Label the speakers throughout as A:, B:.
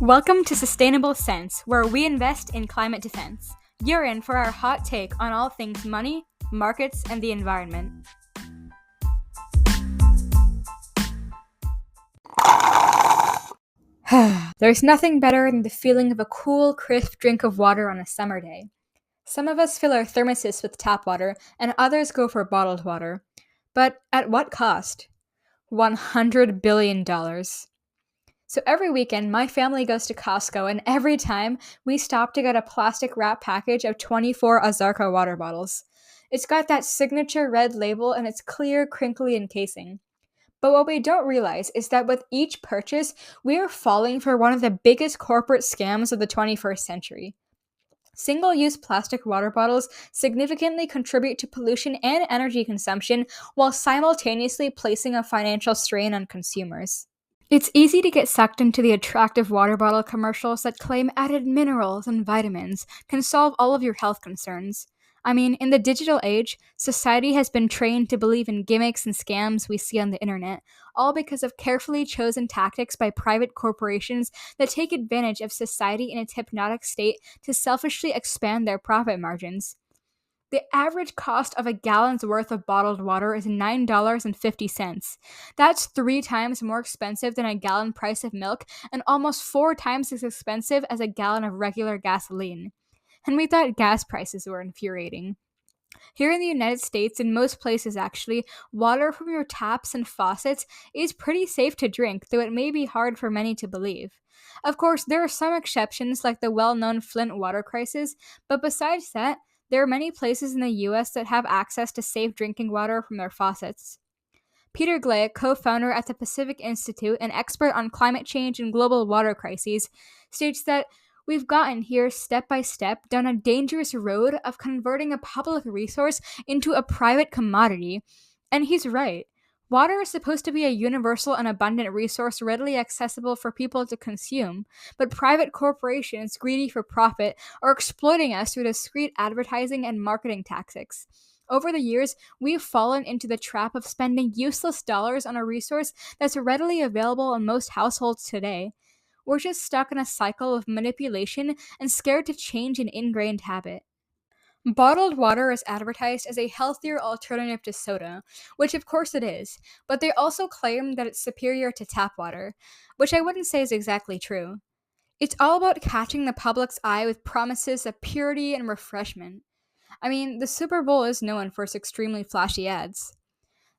A: Welcome to Sustainable Sense, where we invest in climate defense. You're in for our hot take on all things money, markets, and the environment. There's nothing better than the feeling of a cool, crisp drink of water on a summer day. Some of us fill our thermoses with tap water, and others go for bottled water. But at what cost? $100 billion. So every weekend, my family goes to Costco, and every time we stop to get a plastic wrap package of 24 Ozarka water bottles. It's got that signature red label and its clear, crinkly encasing. But what we don't realize is that with each purchase, we are falling for one of the biggest corporate scams of the 21st century. Single-use plastic water bottles significantly contribute to pollution and energy consumption while simultaneously placing a financial strain on consumers. It's easy to get sucked into the attractive water bottle commercials that claim added minerals and vitamins can solve all of your health concerns. I mean, in the digital age, society has been trained to believe in gimmicks and scams we see on the internet, all because of carefully chosen tactics by private corporations that take advantage of society in its hypnotic state to selfishly expand their profit margins. The average cost of a gallon's worth of bottled water is $9.50. That's 3 times more expensive than a gallon price of milk and almost 4 times as expensive as a gallon of regular gasoline. And we thought gas prices were infuriating. Here in the United States, in most places actually, water from your taps and faucets is pretty safe to drink, though it may be hard for many to believe. Of course, there are some exceptions like the well-known Flint water crisis, but besides that, there are many places in the US that have access to safe drinking water from their faucets. Peter Glay, co-founder at the Pacific Institute and expert on climate change and global water crises, states that we've gotten here step by step down a dangerous road of converting a public resource into a private commodity. And he's right. Water is supposed to be a universal and abundant resource readily accessible for people to consume, but private corporations greedy for profit are exploiting us through discreet advertising and marketing tactics. Over the years, we've fallen into the trap of spending useless dollars on a resource that's readily available in most households today. We're just stuck in a cycle of manipulation and scared to change an ingrained habit. Bottled water is advertised as a healthier alternative to soda, which of course it is, but they also claim that it's superior to tap water, which I wouldn't say is exactly true. It's all about catching the public's eye with promises of purity and refreshment. I mean, the Super Bowl is known for its extremely flashy ads.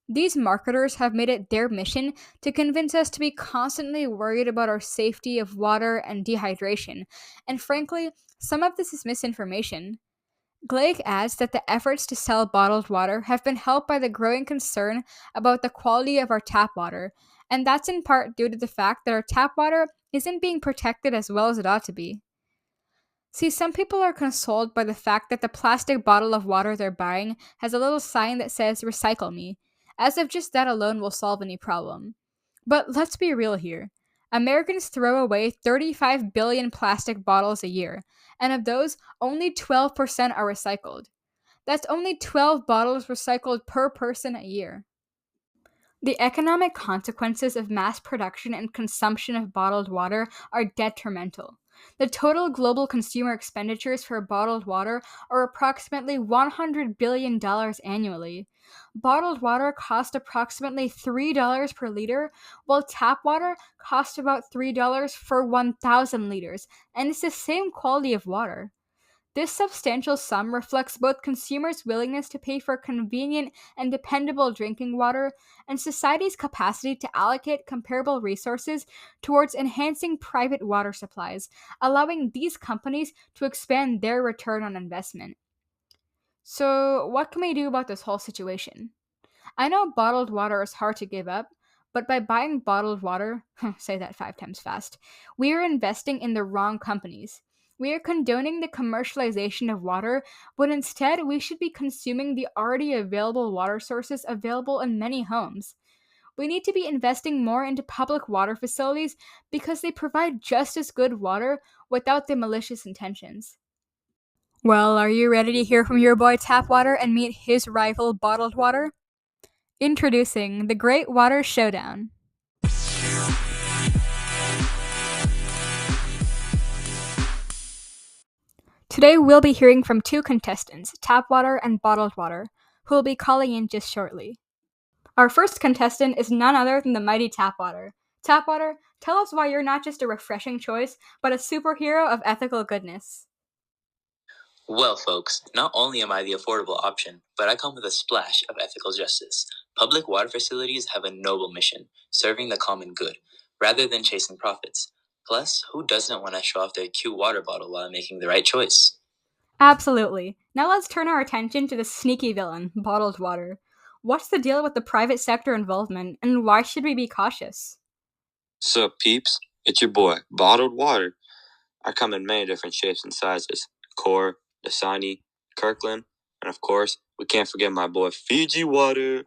A: These marketers have made it their mission to convince us to be constantly worried about our safety of water and dehydration, and frankly, some of this is misinformation. Glake adds that the efforts to sell bottled water have been helped by the growing concern about the quality of our tap water, and that's in part due to the fact that our tap water isn't being protected as well as it ought to be. See, some people are consoled by the fact that the plastic bottle of water they're buying has a little sign that says, "Recycle me," as if just that alone will solve any problem. But let's be real here. Americans throw away 35 billion plastic bottles a year, and of those, only 12% are recycled. That's only 12 bottles recycled per person a year. The economic consequences of mass production and consumption of bottled water are detrimental. The total global consumer expenditures for bottled water are approximately $100 billion annually. Bottled water costs approximately $3 per liter, while tap water costs about $3 for 1,000 liters, and it's the same quality of water. This substantial sum reflects both consumers' willingness to pay for convenient and dependable drinking water and society's capacity to allocate comparable resources towards enhancing private water supplies, allowing these companies to expand their return on investment. So, what can we do about this whole situation? I know bottled water is hard to give up, but by buying bottled water, say that 5 times fast, we are investing in the wrong companies. We are condoning the commercialization of water, when instead we should be consuming the already available water sources available in many homes. We need to be investing more into public water facilities because they provide just as good water without the malicious intentions. Well, are you ready to hear from your boy Tap Water and meet his rival Bottled Water? Introducing the Great Water Showdown. Today we'll be hearing from two contestants, tap water and bottled water, who will be calling in just shortly. Our first contestant is none other than the mighty tap water. Tap water, tell us why you're not just a refreshing choice, but a superhero of ethical goodness.
B: Well, folks, not only am I the affordable option, but I come with a splash of ethical justice. Public water facilities have a noble mission, serving the common good, rather than chasing profits. Plus, who doesn't want to show off their cute water bottle while making the right choice?
A: Absolutely. Now let's turn our attention to the sneaky villain, bottled water. What's the deal with the private sector involvement, and why should we be cautious?
C: Sup, peeps? It's your boy, Bottled Water. I come in many different shapes and sizes. Core, Dasani, Kirkland, and of course, we can't forget my boy Fiji Water.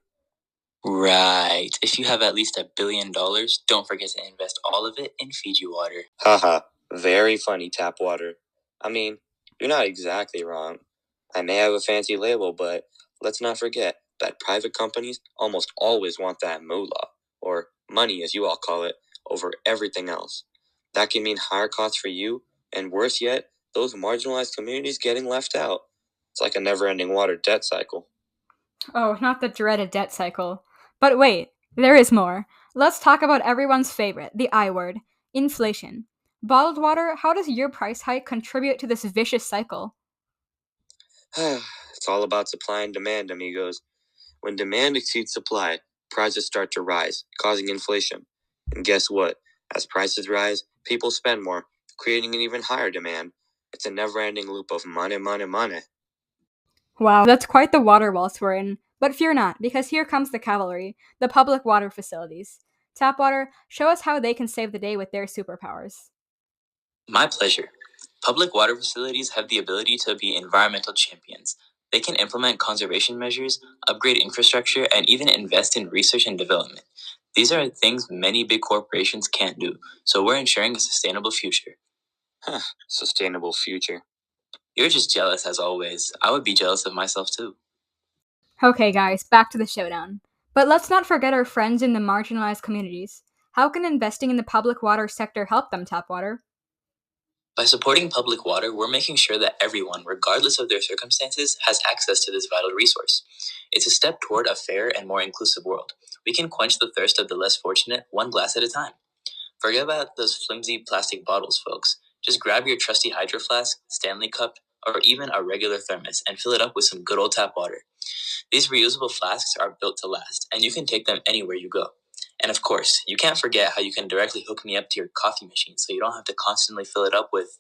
B: Right. If you have at least $1 billion, don't forget to invest all of it in Fiji water.
C: Haha, very funny, Tap Water. I mean, you're not exactly wrong. I may have a fancy label, but let's not forget that private companies almost always want that moolah, or money as you all call it, over everything else. That can mean higher costs for you, and worse yet, those marginalized communities getting left out. It's like a never-ending water debt cycle.
A: Oh, not the dreaded debt cycle. But wait, there is more. Let's talk about everyone's favorite, the I word, inflation. Bottled water, how does your price hike contribute to this vicious cycle?
C: It's all about supply and demand, amigos. When demand exceeds supply, prices start to rise, causing inflation. And guess what? As prices rise, people spend more, creating an even higher demand. It's a never-ending loop of money, money, money.
A: Wow, that's quite the water waltz we're in. But fear not, because here comes the cavalry, the public water facilities. Tapwater, show us how they can save the day with their superpowers.
B: My pleasure. Public water facilities have the ability to be environmental champions. They can implement conservation measures, upgrade infrastructure, and even invest in research and development. These are things many big corporations can't do, so we're ensuring a sustainable future.
C: Sustainable future.
B: You're just jealous as always. I would be jealous of myself too.
A: Okay, guys, back to the showdown. But let's not forget our friends in the marginalized communities. How can investing in the public water sector help them, Tapwater?
B: By supporting public water, we're making sure that everyone, regardless of their circumstances, has access to this vital resource. It's a step toward a fair and more inclusive world. We can quench the thirst of the less fortunate one glass at a time. Forget about those flimsy plastic bottles, folks. Just grab your trusty hydro flask, Stanley cup, or even a regular thermos and fill it up with some good old tap water. These reusable flasks are built to last, and you can take them anywhere you go. And of course, you can't forget how you can directly hook me up to your coffee machine so you don't have to constantly fill it up with,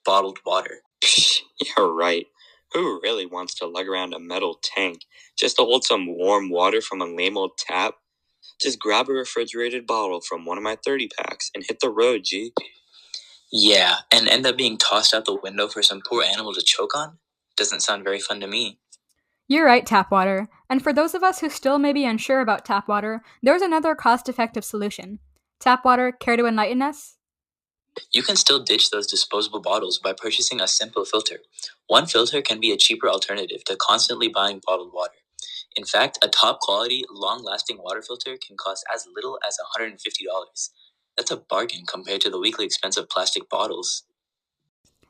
B: bottled water.
C: Psh, you're right. Who really wants to lug around a metal tank just to hold some warm water from a lame-old tap? Just grab a refrigerated bottle from one of my 30 packs and hit the road, G.
B: Yeah, and end up being tossed out the window for some poor animal to choke on? Doesn't sound very fun to me.
A: You're right, Tapwater. And for those of us who still may be unsure about Tapwater, there's another cost-effective solution. Tapwater, care to enlighten us?
B: You can still ditch those disposable bottles by purchasing a simple filter. One filter can be a cheaper alternative to constantly buying bottled water. In fact, a top quality, long lasting water filter can cost as little as $150. That's a bargain compared to the weekly expense of plastic bottles.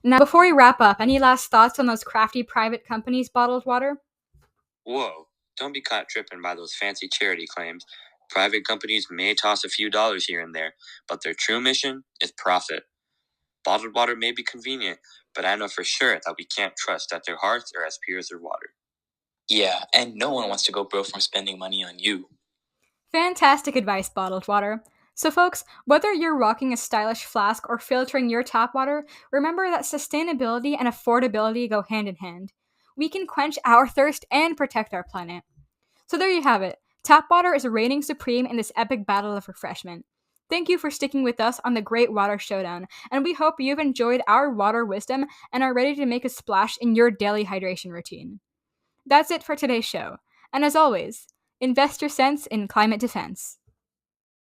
A: Now, before we wrap up, any last thoughts on those crafty private companies' bottled water?
C: Whoa, don't be caught tripping by those fancy charity claims. Private companies may toss a few dollars here and there, but their true mission is profit. Bottled water may be convenient, but I know for sure that we can't trust that their hearts are as pure as their water.
B: Yeah, and no one wants to go broke from spending money on you.
A: Fantastic advice, bottled water. So, folks, whether you're rocking a stylish flask or filtering your tap water, remember that sustainability and affordability go hand in hand. We can quench our thirst and protect our planet. So, there you have it. Tap water is reigning supreme in this epic battle of refreshment. Thank you for sticking with us on the Great Water Showdown, and we hope you've enjoyed our water wisdom and are ready to make a splash in your daily hydration routine. That's it for today's show. And as always, invest your sense in climate defense.